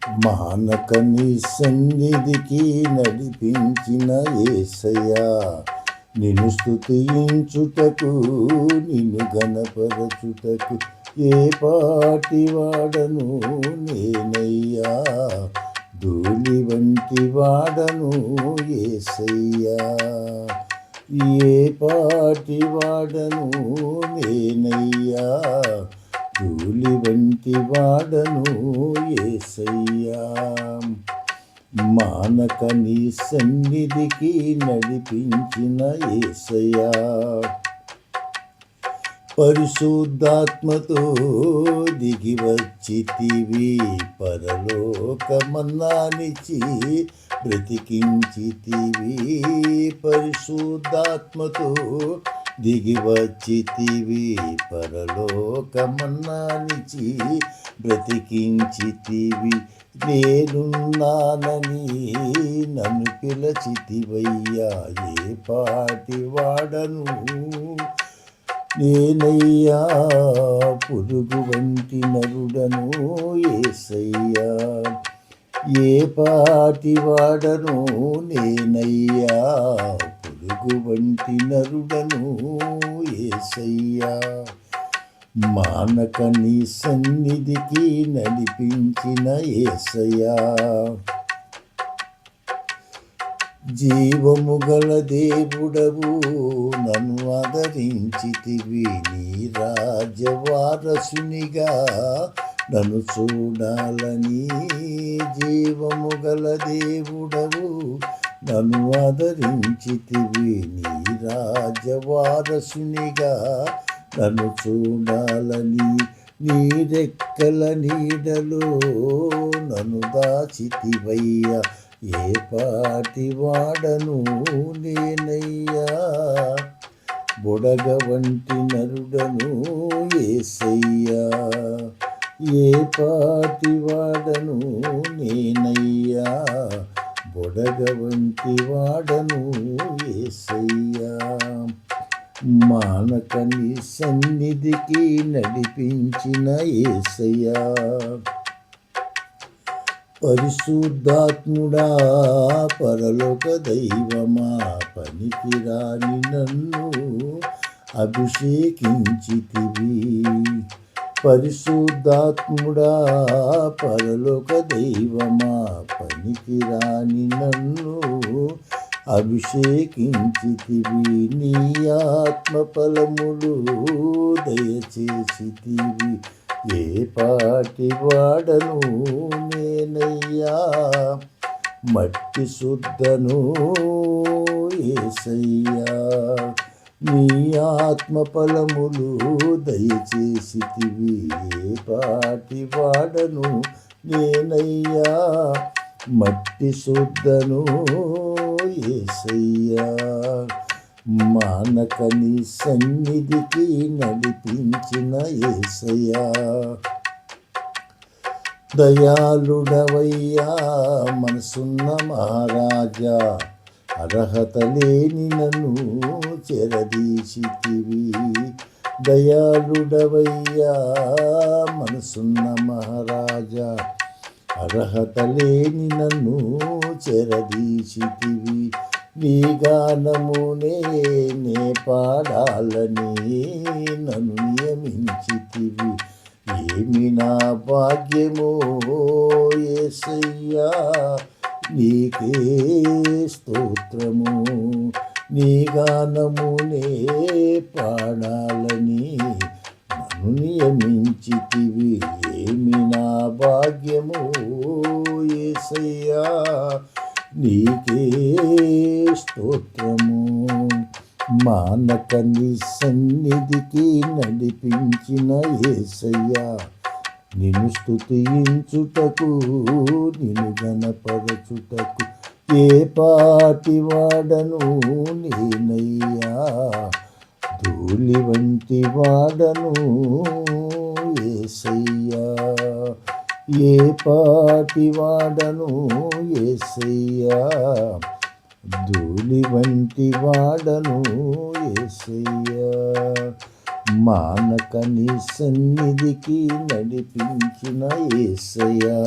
మానక నీ సన్నిధికి నడిపించిన యేసయ్యా, నిన్ను స్తుతించుటకు నిన్ను గణపరచుటకు ఏ పాటి వాడను నేనయ్యా, ధూళి వంటి వాడను యేసయ్యా. ఏ పాటి వాడను నేనయ్యా, ధూళి వంటి వాడను యేసయ్యా. మానక నీ సన్నిధికి నడిపించిన యేసయ్యా, పరిశుద్ధాత్మతో దిగి వచ్చితివి, పరలోకమన్నానిచి బ్రతికించితివి. పరిశుద్ధాత్మతో దిగి వచ్చితివి, పరలోకమన్నానిచి బ్రతికించితివి. నేనున్నానని నన్ను పిలచితివయ్యా, ఏ పాటి వాడను నేనయ్యా, పురుగు వంటి నరుడను యేసయ్యా. ఏ పాటి వాడను నేనయ్యా, పురుగు వంటి నరుడను యేసయ్యా. మానక నీ సన్నిధికి నడిపించిన యేసయ్యా, జీవము గల దేవుడవు నన్ను ఆదరించితివి, నీ రాజ్యవారసునిగా నన్ను చూడాలని. జీవము గల దేవుడవు నన్ను ఆదరించితివి, నీ రాజ్యవారసునిగా నన్ను చూడాలని. నీ రెక్కల నీడలో నన్ను దాచితివయ్యా, ఏ పాటి వాడను నేనయ్యా, బుడగ వంటి నరుడను యేసయ్యా. ఏ పాటి వాడను నేనయ్యా, బుడగ వంటి వాడను యేసయ్యా. మానక నీ సన్నిధికి నడిపించిన యేసయ్యా, పరిశుద్ధాత్ముడా పరలోక దైవమా, పనికిరాని నన్ను అభిషేకించితివి. పరిశుద్ధాత్ముడా పరలోక దైవమా, పనికిరాని నన్ను అభిషేకించితివి. నీ ఆత్మ ఫలములు దయచేసితివి, ఏ పాటి వాడను నేనయ్యా, మట్టి శుద్ధను యేసయ్యా. నీ ఆత్మ ఫలములు దయచేసితివి, ఏ పాటి వాడను నేనయ్యా, మట్టి శుద్ధను యేసయ్యా. మానక నీ సన్నిధికి నడిపించిన యేసయ్యా, దయాళుడవయ్యా మనసున్న మహారాజా, అర్హత లేని నన్ను చెరదీసితివి. దయాళుడవయ్యా మనసున్న మహారాజా, అర్హత లేని నన్ను చెరదీసితివి. నీ గానమునే నే పాడాలని నన్ను నియమించితివి, ఏమి నా భాగ్యమో యేసయ్యా, నీకే స్తోత్రము. నీ గానమునే పాడాలని నన్ను నియమించితివి, ఏమి నా భాగ్యమో యేసయ్యా, నీకే స్తోత్రము. మానక నీ సన్నిధికి నడిపించిన యేసయ్యా, నిన్ను స్తుతించుటకు నిన్ను గణపరచుటకు ఏ పాటి వాడను నేనయ్యా, ధూళి వంటి వాడను యేసయ్యా. ఏ పాటి వాడను యేసయ్యా, ధూళి వంటి వాడను యేసయ్యా. మానక నీ సన్నిధికి నడిపించిన యేసయ్యా.